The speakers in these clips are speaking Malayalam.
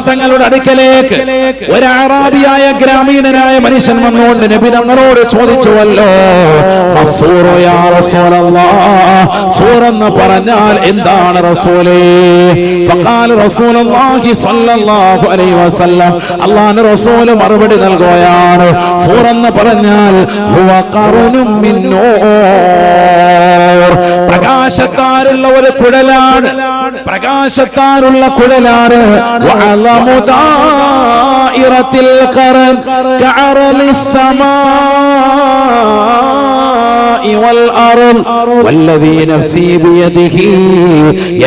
തങ്ങളുടെ അടുക്കലേക്ക് ഒരു അറാബിയായ ഗ്രാമീണനായ മനുഷ്യൻ വന്നുകൊണ്ട് നബി തങ്ങളോട് ചോദിച്ചുവല്ലോ, സൂറെന്ന് പറഞ്ഞാൽ എന്താണ് റസൂലേ? അല്ലാഹുവിന്റെ റസൂൽ മറുപടി നൽകുകയാണ്, സൂറെന്ന് പറഞ്ഞാൽ പ്രകാശത്താലുള്ള ഒരു കുഴലാണ്, പ്രകാശത്താലുള്ള കുഴലാണ്.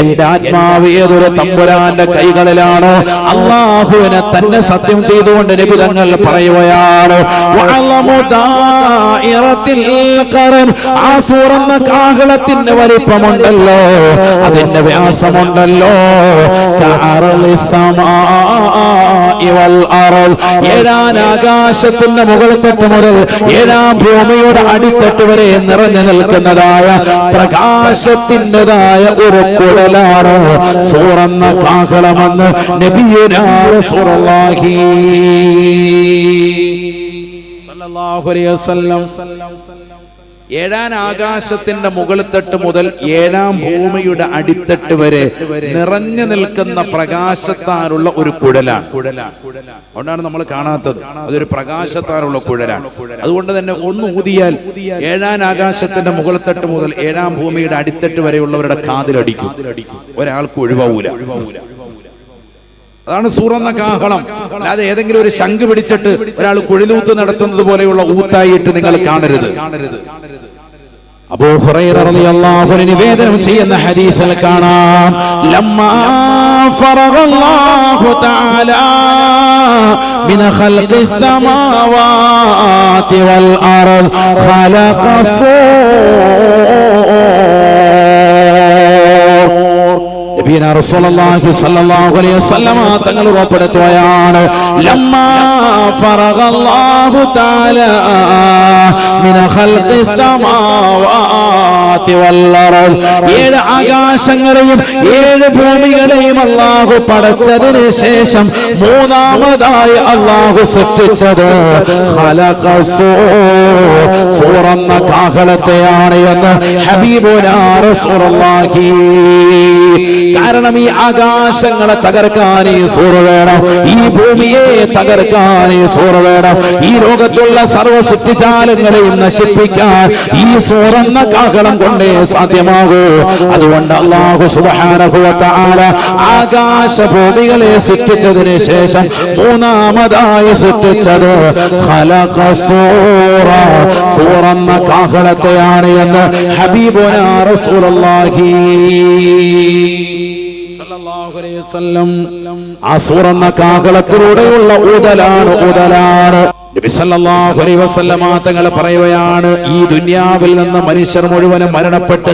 എന്റെ ആത്മാവ് ഏതൊരു തമ്പുരാന്റെ കൈകളിലാണോ അല്ലാഹുവിനെ തന്നെ സത്യം ചെയ്തുകൊണ്ട് നബി തങ്ങൾ പറയുകയാണ്, ആ സൂറെന്ന കാഹളത്തിന്റെ വലിപ്പമുണ്ടല്ലോ, അതിന്റെ വ്യാസമുണ്ടല്ലോ, ഏഴാം ആകാശത്തിന്റെ മുകളിൽ തൊട്ട് മുതൽ ഏഴാം ഭൂമിയുടെ അടിത്തട്ട് വരെ നിറഞ്ഞു നിൽക്കുന്നതായ പ്രകാശത്തിൻ്റെതായ ഒരു കുഴലാണ് സൂറെന്ന കാഹളമെന്ന് നബിയുനാ റസൂലുള്ളാഹി സ്വല്ലല്ലാഹു അലൈഹി വസല്ലം. ഏഴാം ആകാശത്തിന്റെ മുകളിൽത്തട്ട് മുതൽ ഏഴാം ഭൂമിയുടെ അടിത്തട്ട് വരെ നിറഞ്ഞു നിൽക്കുന്ന പ്രകാശത്താലുള്ള ഒരു കുഴലാണ്. അതുകൊണ്ടാണ് നമ്മൾ കാണാത്തത്, അതൊരു പ്രകാശത്താലുള്ള കുഴലാണ്. അതുകൊണ്ട് തന്നെ ഒന്ന് ഊതിയാൽ ഏഴാം ആകാശത്തിന്റെ മുകളിൽത്തട്ട് മുതൽ ഏഴാം ഭൂമിയുടെ അടിത്തട്ട് വരെയുള്ളവരുടെ കാതിലടിക്കും, ഒരാൾക്ക് ഒഴിവാവൂല. അതാണ് സൂറെന്ന കാഹളം. അല്ലാതെ ഏതെങ്കിലും ഒരു ശംഖ് പിടിച്ചിട്ട് ഒരാൾ കുഴിലൂത്ത് നടത്തുന്നത് പോലെയുള്ള ഊത്തായിട്ട് നിങ്ങൾ കാണരുത്. അബൂ ഹുറൈറ റളിയല്ലാഹു അൻഹു നിവേദനം ചെയ്യുന്ന ഹദീസിൽ കാണാം, ലമ്മാ ഫറഗല്ലാഹു തആല മിൻ ഖൽഖിസ് സമാവാതി വൽ അർദ് ഖലഖ റസൂലുള്ളാഹി സ്വല്ലല്ലാഹു അലൈഹി വസല്ലം തങ്ങൾ ഉറപ്പെടുത്തുകയാണ്, ലമ്മാ ഫറഗല്ലാഹു തആല മിൻ ഖൽഖിസ് സമാവാതി വൽ അർദ്, ഏഴ് ആകാശങ്ങളെയും ഏഴ് ഭൂമികളെയും അല്ലാഹു പടച്ചതിന് ശേഷം മൂന്നാമതായി അല്ലാഹു സൃഷ്ടിച്ചത് ഖലഖ സൂറെന്ന കാഹളത്തെയാണ് എന്ന് ഹബീബുനാ റസൂലുള്ളാഹി. കാരണം ഈ ആകാശങ്ങളെ തകർക്കാൻ ഈ സൂറ വേണം, ഈ ഭൂമിയെ തകർക്കാൻ ഈ സൂറ വേണം, ഈ ലോകത്തുള്ള സർവ്വ സൃഷ്ടിജാലങ്ങളെയും നശിപ്പിക്കാൻ ഈ സൂറെന്ന കാഹളം കൊണ്ടേ സാധ്യമാകൂ. അതുകൊണ്ട് അല്ലാഹു സുബ്ഹാനഹു വ തആല ആകാശഭൂമികളെ സൃഷ്ടിച്ചതിന് ശേഷം മൂന്നാമതായി സൃഷ്ടിച്ചത് ഖലഖ സൂറെന്ന കാഹളത്തെയാണ് എന്ന് ഹബീബുനാ റസൂലുള്ളാഹി സ്വല്ലല്ലാഹു അലൈഹി വസല്ലം. ആ സൂറെന്ന കാഹളത്തിലൂടെയുള്ള ഊതലാണ്. നബി സല്ലല്ലാഹു അലൈഹി വസല്ലം തങ്ങൾ പറയുകയാണ്, ഈ ദുനിയാവിൽ നിന്ന് മനുഷ്യർ മുഴുവനും മരണപ്പെട്ട്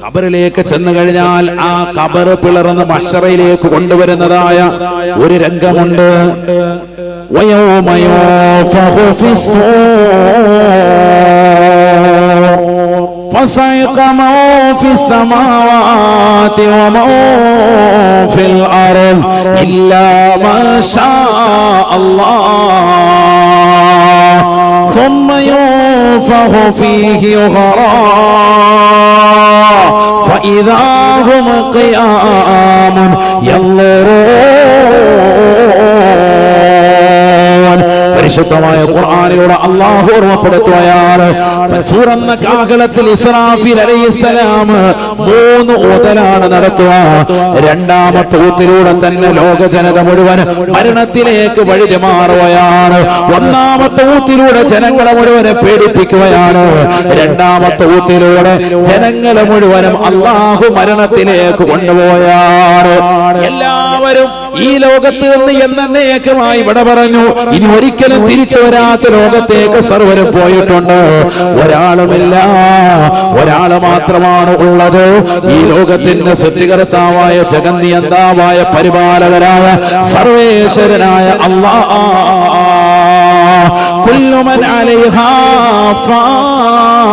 ഖബറിലേക്ക് ചെന്നു കഴിഞ്ഞാൽ ആ ഖബർ പിളർന്ന് മഹ്ശറയിലേക്ക് കൊണ്ടുവരുന്നതായ ഒരു രംഗമുണ്ട്. വയൗമ യുൻഫഖു ഫിസ്സൂർ فصعق من في السماوات ومن في الأرض إلا ما شاء الله ثم ينفخ فيه أخرى فإذا هم قيام ينظرون. പരിശുദ്ധമായ ഖുർആനിലൂടെ അല്ലാഹു ഓർമ്മപ്പെടുത്തുകയാണ്, സൂറെന്ന കാഹളത്തിൽ ഇസ്രാഫീൽ അലൈഹിസ്സലാം 3 ഊതലാണ് നടത്തുക. രണ്ടാമത്തെ ഊത്തിലൂടെ തന്നെ ലോക ജനത മുഴുവൻ മരണത്തിലേക്ക് വഴുതി മാറുകയാണ്. ഒന്നാമത്തെ ഊത്തിലൂടെ ജനങ്ങളെ മുഴുവനെ പേടിപ്പിക്കുകയാണ്. രണ്ടാമത്തെ ഊത്തിലൂടെ ജനങ്ങളെ മുഴുവനും അല്ലാഹു മരണത്തിലേക്ക് കൊണ്ടുപോയാണ്. എല്ലാവരും ഈ ലോകത്ത് നിന്ന് എന്നേക്കുമായി വിട പറഞ്ഞു. ഇനി ഒരിക്കലും തിരിച്ചു വരാത്ത ലോകത്തേക്ക് സർവരും പോയിട്ടുണ്ട്. ഒരാളുമില്ല, ഒരാള് മാത്രമാണ് ഉള്ളത്. ഈ ലോകത്തിന്റെ സൃഷ്ടികർത്താവായ ജഗന്നിയന്താവായ പരിപാലകരായ സർവേശ്വരനായ അല്ലാഹ്. കുല്ലു മൻ അലൈഹാ ഫാൻ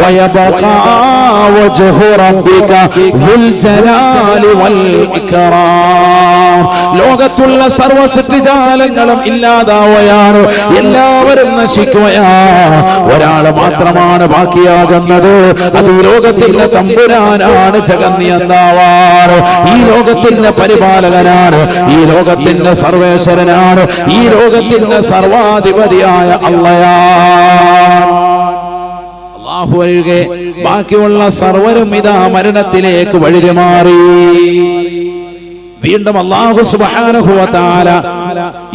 വയബഖാ വജ്ഹു റബ്ബിക ദുൽ ജലാലി വൽ ഇക്റാം. ലോകത്തുള്ള സർവ്വ സൃഷ്ടിജാലങ്ങളും ഇല്ലാതാവുകയാണ്, എല്ലാവരും നശിക്കുകയാണ്. ഒരാൾ മാത്രമാണ് ബാക്കിയാകുന്നത്. അത് ഈ ലോകത്തിന്റെ തമ്പുരാനാണ്, ജഗന്നിയന്താവാണ്, ഈ ലോകത്തിന്റെ പരിപാലകനാണ്, ഈ ലോകത്തിന്റെ സർവേശ്വരനാണ്, ഈ ലോകത്തിന്റെ സർവാധിപതിയായ അല്ലാഹയാണ്. അല്ലാഹു ഒഴികെ ബാക്കിയുള്ള സർവരും ഇതാ മരണത്തിലേക്ക് വഴിമാറി. വീണ്ടും അല്ലാഹു സുബ്ഹാനഹു വ തആല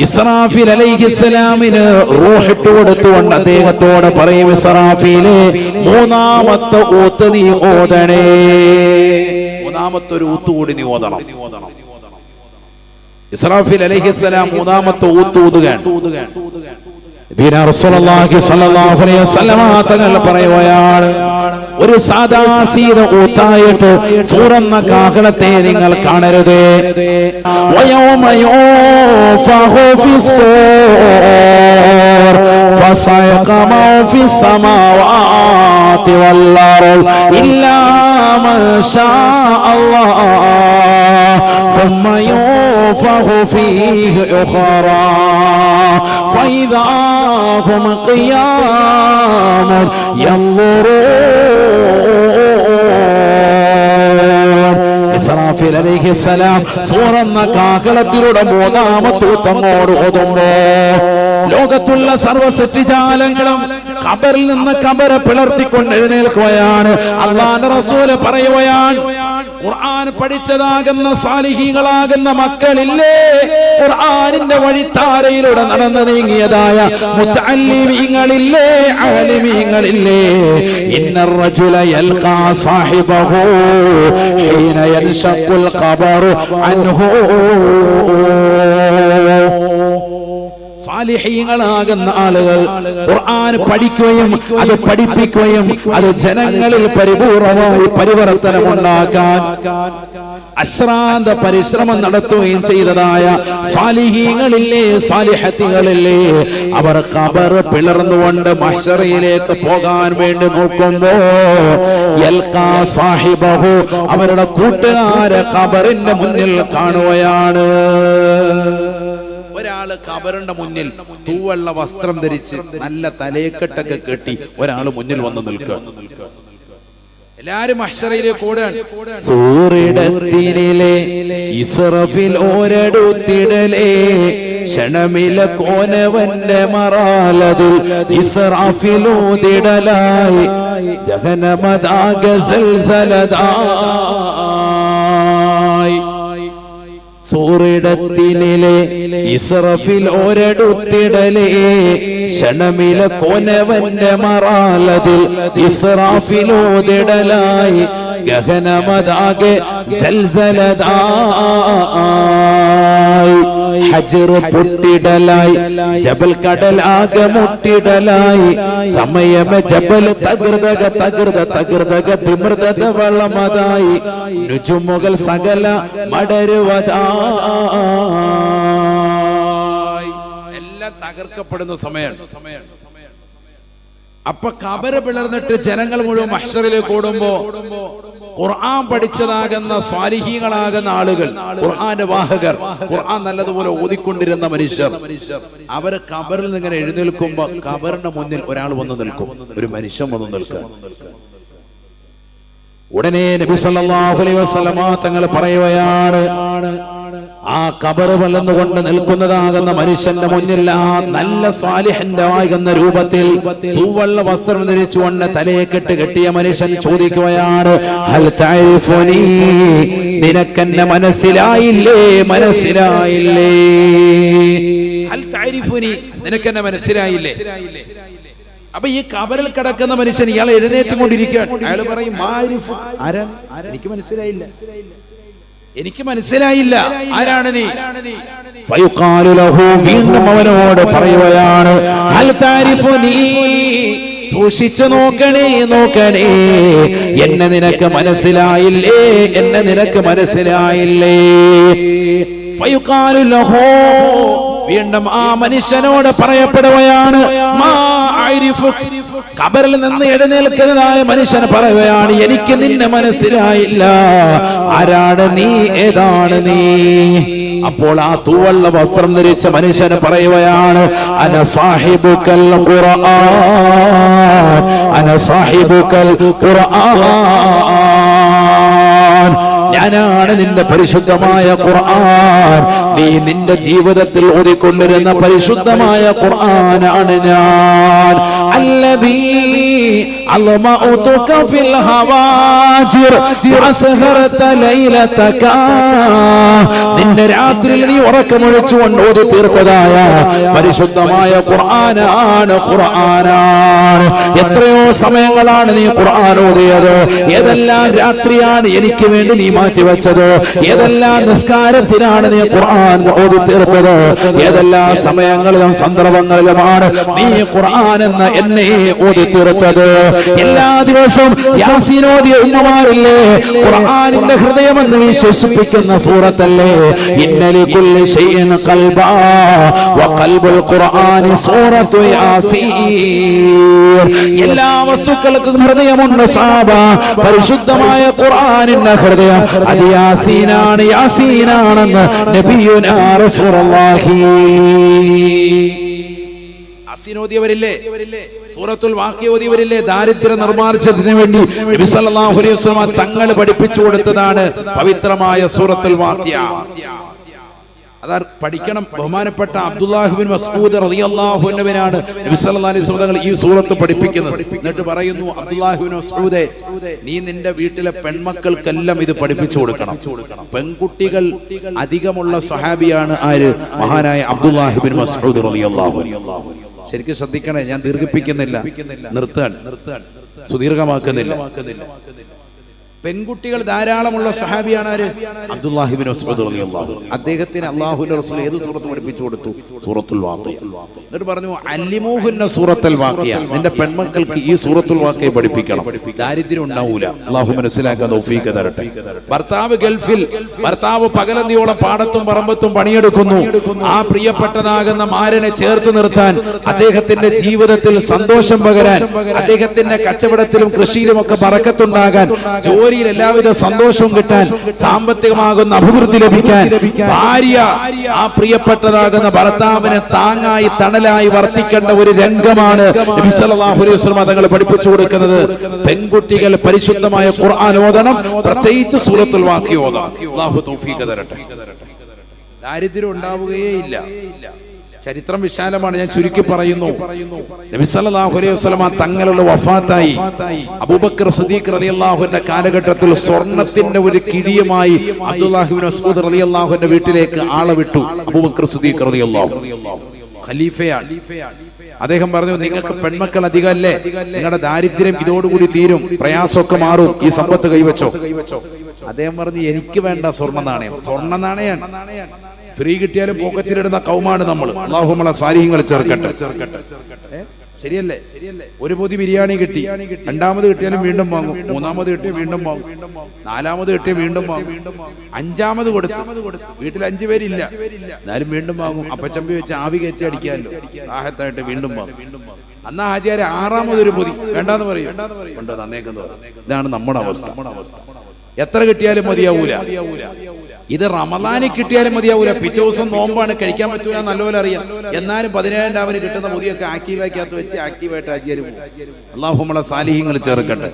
ഇസ്രാഫീൽ അലൈഹിസ്സലാമിന് റൂഹ് ഇട്ടു കൊടുത്തുകൊണ്ട് അദ്ദേഹത്തോട് പറയും, ഇസ്രാഫീലേ, മൂന്നാമത്തെ ഊത്ത് നീ ഓതണേ. മൂന്നാമത്തെ ഒരു ഊത്ത് കൂടി നീ ഓതണം. ഇസ്രാഫീൽ അലൈഹിസ്സലാം മൂന്നാമത്തെ ഊത്ത് ഊതുകയാണ്. റസൂലുള്ളാഹി സ്വല്ലല്ലാഹു അലൈഹി വസല്ലം തങ്ങൾ പറയുകയാണ്, ഒരു സാദാ സീത ഊത്തായിട്ട് സൂറന്ന കാഹളത്തെ നിങ്ങൾ കാണരുത്. വയൗമ യൂഫഖു ഫിസ്സൂർ ഫസയഖ മാ ഫിസ്സമാവാതി വൽ അർദ് ഇല്ലാ മാ ശാ അല്ലാഹ് ثم ينفخ فيه أخرى فإذا هم قيام ينظرون. ഇസ്രാഫീൽ അലൈഹിസ്സലാം സൂറന്ന കാഹളത്തിലൂടെ മൂന്നാമത്തെ ഊത്തങ്ങോട് ഓതുമ്പോ ലോകത്തുള്ള സർവ്വ സൃഷ്ടിജാലങ്ങളും ഖബറിൽ നിന്ന് ഖബറെ പിളർത്തിക്കൊണ്ട് എഴുന്നേൽക്കുകയാണ്. അല്ലാഹുവിന്റെ റസൂല് പറയുകയാണ്, ഖുർആൻ പഠിച്ചതാകുന്ന സാലിഹീകളാകുന്ന മക്കളില്ലേ, ഖുർആനിന്റെ വഴിത്താരയിലൂടെ നടന്നു നീങ്ങിയതായ മുതഅല്ലിമീങ്ങളില്ലേ, ആലിമീങ്ങളില്ലേ, ഇന്നർ റജുല യൽഖാ സാഹിബഹു ഹീന യൻഷഖുൽ ഖബറു അൻഹു. സാലിഹീങ്ങളാകുന്ന ആളുകൾ ഖുർആൻ പഠിക്കുകയും അത് പഠിപ്പിക്കുകയും അത് ജനങ്ങളിൽ പരിപൂർണമായി പരിവർത്തനമുണ്ടാക്കാൻ അശ്രാന്ത പരിശ്രമം നടത്തുകയും ചെയ്തതായ സാലിഹീങ്ങളില്ലേ, സാലിഹത്തികളില്ലേ, അവർ ഖബർ പിളർന്നുകൊണ്ട് മഹ്ശറിലേക്ക് പോകാൻ വേണ്ടി നോക്കുമ്പോ യൽഖാ സാഹിബഹു, അവരുടെ കൂട്ടുകാരെ ഖബറിന്റെ മുന്നിൽ കാണുകയാണ്. ഒരാള് ഖബറിന്റെ മുന്നിൽ തൂവെള്ള വസ്ത്രം ധരിച്ച് നല്ല തലേക്കെട്ടൊക്കെ കെട്ടി ഒരാള് മുന്നിൽ വന്ന് നിൽക്കുക. എല്ലാരും മഹ്ശറിലെ കൂടാണ്. സൂറിടത്തിലെ ഇസ്റഫിൽ ഓരടുത്തിടലേ ക്ഷണമില കോനവന്റെ മറാലതിൽ ഇസ്റാഫിലൂതിടലായി ജഹനമദാഗ സൽസലദായി. സൂറിടത്തിലെ ഇസ്റഫിൽ ഒരടുത്തിടലേ ക്ഷണമില കോനവന്റെ മറാലതിൽ ഇസ്റാഫിലൂതിടലായി ഗഹനമദാകെ സൽസലദായി. ഹജ്ർ പൊട്ടിടലായി, ജബൽ കടലാകെ മുട്ടിടലായി, സമയമേ ജബൽ തകൃതക തകൃത തകൃതക തിമൃതത വളമതായി, നുജുമുകൾ സകല മടരുവതായി. എല്ലാം തകർക്കപ്പെടുന്ന സമയമാണ്. അപ്പൊ ഖബർ പിളർന്നിട്ട് ജനങ്ങൾ മുഴുവൻ മഹ്ശറിലേക്ക് ഓടുമ്പോ ഖുർആൻ പഠിച്ചതാകുന്ന സ്വാലിഹീങ്ങളാകുന്ന ആളുകൾ, ഖുർആന്റെ വാഹകർ, ഖുർആൻ നല്ലതുപോലെ ഓതിക്കൊണ്ടിരുന്ന മനുഷ്യർ, അവര് ഖബറിൽ നിന്ന് ഇങ്ങനെ എഴുന്നേൽക്കുമ്പോ ഖബറിന്റെ മുന്നിൽ ഒരാൾ വന്നു നിൽക്കും, ഒരു മനുഷ്യൻ വന്നു നിൽക്കും. ഉടനെ നബി സല്ലല്ലാഹു അലൈഹി വസല്ലമ തങ്ങൾ പറയുകയാണ്, ആ ഖബർ വളർന്നുകൊണ്ട് നിൽക്കുന്നതാകുന്ന മനുഷ്യന്റെ മുന്നിൽ ആ നല്ല സ്വാലിഹിന്റെ ആകുന്ന രൂപത്തിൽ തൂവെള്ള വസ്ത്രം ധരിച്ചുകൊണ്ട് തലയെക്കെട്ട് കെട്ടിയ മനുഷ്യൻ ചോദിക്കുകയാണ്, ഹൽ തഅരിഫുനി, നിനക്കെന്നെ മനസ്സിലായില്ലേ, മനസ്സിലായില്ലേ? ഹൽ തഅരിഫുനി, നിനക്കെന്നെ മനസ്സിലായില്ലേ? അപ്പൊ ഈ ഖബറിൽ കിടക്കുന്ന മനുഷ്യൻ ഇയാൾ എഴുന്നേറ്റുകൊണ്ടിരിക്കുകയാണ്. അയാൾ പറയും, ആരാ? എനിക്ക് മനസ്സിലായില്ല, എനിക്ക് മനസ്സിലായില്ല, ആരാണ് നീ? വീണ്ടും അവനോട് പറയുകയാണ്, ഹൽ തഅരിഫുനി, സൂക്ഷിച്ചു നോക്കണേ, നോക്കണേ, എന്നെ നിനക്ക് മനസ്സിലായില്ലേ, എന്നെ നിനക്ക് മനസ്സിലായില്ലേ? വീണ്ടും ആ മനുഷ്യനോട് പറയപ്പെടുകയാണ്, ഖബറിൽ നിന്ന് എഴുന്നേൽക്കുന്നതായ മനുഷ്യൻ പറയുകയാണ്, എനിക്ക് നിന്നെ മനസ്സിലായില്ല, ആരാണ് നീ, ഏതാണ് നീ? അപ്പോൾ ആ തൂവള്ള വസ്ത്രം ധരിച്ച മനുഷ്യന് പറയുകയാണ്, അന സാഹിബുക്കൽ ഖുർആൻ, അന സാഹിബുക്കൽ ഖുർആൻ, ഞാനാണ് നിന്റെ പരിശുദ്ധമായ ഖുർആൻ, നീ നിന്റെ ജീവിതത്തിൽ ഓതിക്കൊണ്ടിരുന്ന പരിശുദ്ധമായ ഖുർആനാണ് ഞാൻ. അല്ലദീ അൽമഉതുക ഫിൽ ഹവാജിർ വസഹറത ലൈലതക, നിന്റെ രാത്രിയിൽ നീ ഉറക്കമൊഴിച്ചുകൊണ്ട് ഓതി തീർത്തതായ പരിശുദ്ധമായ ഖുർആനാണ്, ഖുർആനാണ്. എത്രയോ സമയങ്ങളാണ് നീ ഖുർആൻ ഓതിയത്, ഏതെല്ലാം രാത്രിയാണ് എനിക്ക് വേണ്ടി നീ മാറ്റിവെച്ചത്, ഏതെല്ലാം നിസ്കാരത്തിനാണ് നീ ഖുർആൻ ഓതി തീർത്തത്, ഏതെല്ലാം സമയങ്ങളിലും സന്ദർഭങ്ങളിലുമാണ് നീ ഖുർആൻ എന്ന എന്നെ ഓതി തീർത്തത്. എല്ലാ ദിവസവും യാസീൻ ഓതിയ ഉമ്മമാരില്ലേ, ഖുർആനിന്റെ ഹൃദയമെന്ന് വിശേഷിപ്പിക്കുന്ന സൂറത്തല്ലേ, ഇന്ന ലികുല്ലി ശൈഇൻ ഖൽബാ വഖൽബുൽ ഖുർആനി സൂറത്തു യാസീൻ. എല്ലാ വസ്തുക്കൾക്കും ഹൃദയമുണ്ട് സാബ, പരിശുദ്ധമായ ഖുർആനിന്റെ ഹൃദയം അത് യാസീനാണ്, യാസീനാണെന്ന് നബിയുനാ റസൂലുള്ളാഹി. യാസീൻ ഓതിയവരില്ലേ, സൂറത്തുൽ വാഖിയ ഓതിയവരില്ലേ, ദാരിദ്ര്യ നിർമ്മാർജ്ജനത്തിന് വേണ്ടി നബി സല്ലല്ലാഹു അലൈഹി വസല്ലം തങ്ങൾ പഠിപ്പിച്ചു കൊടുത്തതാണ് പവിത്രമായ സൂറത്തുൽ വാഖിയ. അതാ പഠിക്കണം. ബഹുമാനപ്പെട്ട അബ്ദുല്ലാഹി ബിൻ മസ്ഊദ് റളിയല്ലാഹു അൻഹുവിനാണ് നബി സല്ലല്ലാഹു അലൈഹി വസല്ലം ഈ സൂറത്ത് പഠിപ്പിക്കുന്നത്. എന്നിട്ട് പറയുന്നു, അബ്ദുല്ലാഹി ബിൻ മസ്ഊദേ, നീ നിന്റെ വീട്ടിലെ പെൺമക്കൾക്കെല്ലാം ഇത് പഠിപ്പിച്ചു കൊടുക്കണം. പെൺകുട്ടികൾ അധികമുള്ള സ്വഹാബിയാണ് ആര്? മഹാനായ അബ്ദുല്ലാഹി ബിൻ മസ്ഊദ് റളിയല്ലാഹു അൻഹു. ശരിക്കും ശ്രദ്ധിക്കണേ, ഞാൻ ദീർഘിപ്പിക്കുന്നില്ല, നിർത്താൻ സുദീർഘമാക്കുന്നില്ല. പെൺകുട്ടികൾ ധാരാളമുള്ള സഹാബിയാണ് ആര്? അബ്ദുല്ലാഹി ഇബ്നു മസ്ഊദ് റളിയല്ലാഹു അൻഹു. അദ്ദേഹത്തിന് അല്ലാഹുവിന്റെ റസൂൽ ഏത് സൂറത്ത് പഠിപ്പിച്ചു കൊടുത്തു? സൂറത്തുൽ വാഖിയ. എന്നിട്ട് പറഞ്ഞു, അല്ലിമൂഹുന്ന സൂറത്തുൽ വാഖിയ, നിന്റെ പെൺമക്കൾക്ക് ഈ സൂറത്തുൽ വാഖിയ പഠിപ്പിക്കണം, ദാരിദ്ര്യം ഉണ്ടാവൂല. അല്ലാഹു മനസ്സിലാക്കാൻ തൗഫീഖ് തരട്ടെ. ഭർത്താവ് ഗൾഫിൽ, ഭർത്താവ് പകലന്തിയോളം പാടത്തും പറമ്പത്തും പണിയെടുക്കുന്നു. ആ പ്രിയപ്പെട്ടതാകുന്ന മാരനെ ചേർത്ത് നിർത്താൻ, അദ്ദേഹത്തിന്റെ ജീവിതത്തിൽ സന്തോഷം പകരാൻ, അദ്ദേഹത്തിന്റെ കച്ചവടത്തിലും കൃഷിയിലും ഒക്കെ ബറക്കത്തുണ്ടാകാൻ, ജോലിയിൽ എല്ലാവിധ സന്തോഷവും കിട്ടാൻ, സാമ്പത്തികമാകുന്ന അഭിവൃദ്ധി ലഭിക്കാൻ, ഭാര്യ ആ പ്രിയപ്പെട്ടതാകുന്ന ഭർത്താവിനെ താങ്ങായി തണലായി വർത്തിക്കേണ്ട ഒരു രംഗമാണ് നബി സല്ലല്ലാഹു അലൈഹി വസല്ലം തങ്ങൾ പഠിപ്പിച്ചു കൊടുക്കുന്നത്. പെൺകുട്ടികൾ പരിശുദ്ധമായ ഖുർആൻ ഓതണം, പ്രത്യേകിച്ച് സൂറത്തുൽ വാഖിയ ഓതണം. അല്ലാഹു തൗഫീഖ് തരട്ടെ. ദാരിദ്ര്യം ഉണ്ടാവുകയേയില്ല. ചരിത്രം വിശാലമാണ്, ഞാൻ ചുരുക്കി പറയുന്നു. നബി സല്ലല്ലാഹു അലൈഹി വസല്ലം തങ്ങളുടെ വഫാത്തായി. അബൂബക്കർ സിദ്ദീഖ് റളിയല്ലാഹു അൻഹുവിന്റെ കാലഘട്ടത്തിൽ സ്വർണത്തിന്റെ ഒരു കിടിയുമായി അബ്ദുല്ലാഹി ഇബ്നു മസ്ഊദ് റളിയല്ലാഹു അൻഹുവിന്റെ വീട്ടിലേക്ക് ആളെ വിട്ടു. അബൂബക്കർ സിദ്ദീഖ് റളിയല്ലാഹു ഖലീഫയാണ്. അദ്ദേഹം പറഞ്ഞു, നിങ്ങൾക്ക് പെൺമക്കൾ അധികമല്ലേ, നിങ്ങളുടെ ദാരിദ്ര്യം ഇതോടുകൂടി തീരും, പ്രയാസമൊക്കെ മാറും, ഈ സമ്പത്ത് കൈവച്ചോ. അദ്ദേഹം പറഞ്ഞു, എനിക്ക് വേണ്ട സ്വർണ്ണ നാണയം. സ്വർണ്ണ നാണയാണ് ഫ്രീ കിട്ടിയാലും പോക്കറ്റിലിടുന്ന കൗമാണ് നമ്മൾ. അല്ലാഹു നമ്മളെ സാലിഹ്യങ്ങൾ ചേർക്കട്ടെ. ശരിയല്ലേ? ഒരു പൊതി ബിരിയാണി കിട്ടി, രണ്ടാമത് കിട്ടിയാലും വീണ്ടും വാങ്ങും, മൂന്നാമത് കിട്ടിയ വീണ്ടും വാങ്ങും, നാലാമത് കിട്ടിയ വീണ്ടും വാങ്ങും, അഞ്ചാമത് കൊടുത്തു, വീട്ടിൽ 5 പേരില്ല, എന്നാലും വീണ്ടും വാങ്ങും. അപ്പച്ചമ്പി വെച്ച് ആവി കയറ്റി അടിക്കാമല്ലോ, ആഹത്തായിട്ട് വീണ്ടും വാങ്ങും. അന്നാ ഹാജിയാരെ 6ാമതൊരു പൊതി വേണ്ടാന്ന് പറയും, കൊണ്ട് തന്നേക്കെന്ന് പറയും. ഇതാണ് നമ്മുടെ അവസ്ഥ. എത്ര കിട്ടിയാലും മതിയാവൂല. ഇത് റമളാനിൽ കിട്ടിയാലും മതിയാവൂല. പിറ്റേ ദിവസം നോമ്പാണ്, കഴിക്കാൻ പറ്റൂല, നല്ലപോലെ അറിയാം. എന്നാലും 17 രാവിലെ കിട്ടുന്ന പൊതിയൊക്കെ ആക്റ്റീവാക്കകത്ത് വെച്ച് ആക്റ്റീവായിട്ട് ഹാജിയാര് പോകും. അല്ലാഹു നമ്മളെ സാലിഹ്യങ്ങൾ ചേർക്കട്ടെ.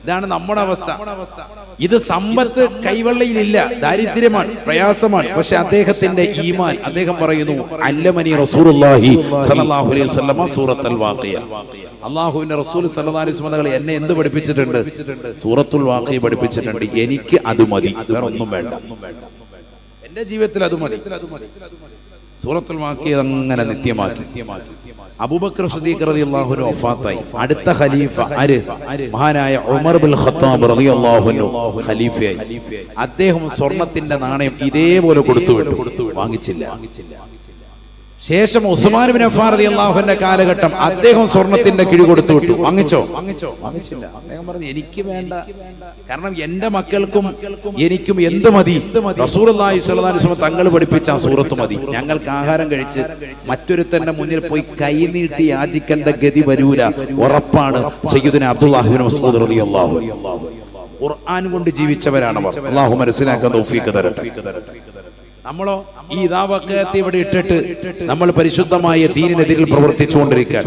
ഇതാണ് നമ്മുടെ അവസ്ഥ. ഇത് സമ്പത്ത് കൈവെള്ളയിലില്ല, ദാരിദ്ര്യമാണ്, പ്രയാസമാണ്. പക്ഷെ അദ്ദേഹത്തിന്റെ ഈമാൻ, അദ്ദേഹം പറയുന്നു, അല്ലമനി റസൂലുള്ളാഹി സ്വല്ലല്ലാഹു അലൈഹി വസല്ലം സൂറത്തുൽ വാഖിയ. അല്ലാഹുവിന്റെ റസൂൽ സല്ലല്ലാഹു അലൈഹി വസല്ലം എന്നെ എന്ത് പഠിപ്പിച്ചിട്ടുണ്ട്? സൂറത്തുൽ വാഖിയ പഠിപ്പിച്ചിട്ടുണ്ട്. എനിക്ക് അത് മതി, വേറെ ഒന്നും വേണ്ട. എന്റെ ജീവിതത്തിൽ അത് മതി. സൂറത്തുൽ വാഖിയ അങ്ങനെ നിത്യമാക്കി. അബൂബക്കർ സിദ്ദീഖ് റളിയല്ലാഹു അൻഹു വഫാത്തായി. അടുത്ത ഖലീഫ ആര്? മഹാനായ ഉമർ ഇബ്നുൽ ഖത്താബ് റളിയല്ലാഹു അൻഹു ഖലീഫയായി. അദ്ദേഹം സ്വർണത്തിന്റെ നാണയം ഇതേപോലെ കൊടുത്തു വിട്ടു, വാങ്ങിച്ചില്ല. ശേഷം ഉസ്മാൻ ഇബ്നു അഫ്ഫാൻ റളിയല്ലാഹു അൻഹുവിന്റെ കാലഘട്ടം അദ്ദേഹം സ്വർണത്തിന്റെ കിഴി കൊടുത്തു വിട്ടു. വാങ്ങിച്ചില്ല. അദ്ദേഹം പറഞ്ഞു എനിക്ക് വേണ്ട, കാരണം എന്റെ മക്കൾക്കും എനിക്കും എന്ത് മതി, റസൂലുള്ളാഹി സ്വല്ലല്ലാഹു അലൈഹി വസല്ലം തങ്ങൾ പഠിപ്പിച്ച ആ സൂറത്ത് മതി. ഞങ്ങൾക്ക് ആഹാരം കഴിച്ച് മറ്റൊരുത്തന്റെ മുന്നിൽ പോയി കൈനീട്ടി യാചിക്കേണ്ട ഗതി വരൂല, ഉറപ്പാണ്. സയ്യിദുനാ അബ്ദുല്ലാഹി ഇബ്നു മസ്ഊദ് റളിയല്ലാഹു അൻഹു ഖുർആൻ കൊണ്ട് ജീവിച്ചവരാണ്. അല്ലാഹു മനസ്സിലാക്കാൻ തൗഫീഖ് തരട്ടെ. നമ്മളോ ഈ ഇതാവക്കത്തെ ഇവിടെ ഇട്ടിട്ട് നമ്മൾ പരിശുദ്ധമായ ദീനിനെതിരിൽ പ്രവർത്തിച്ചുകൊണ്ടിരിക്കുക.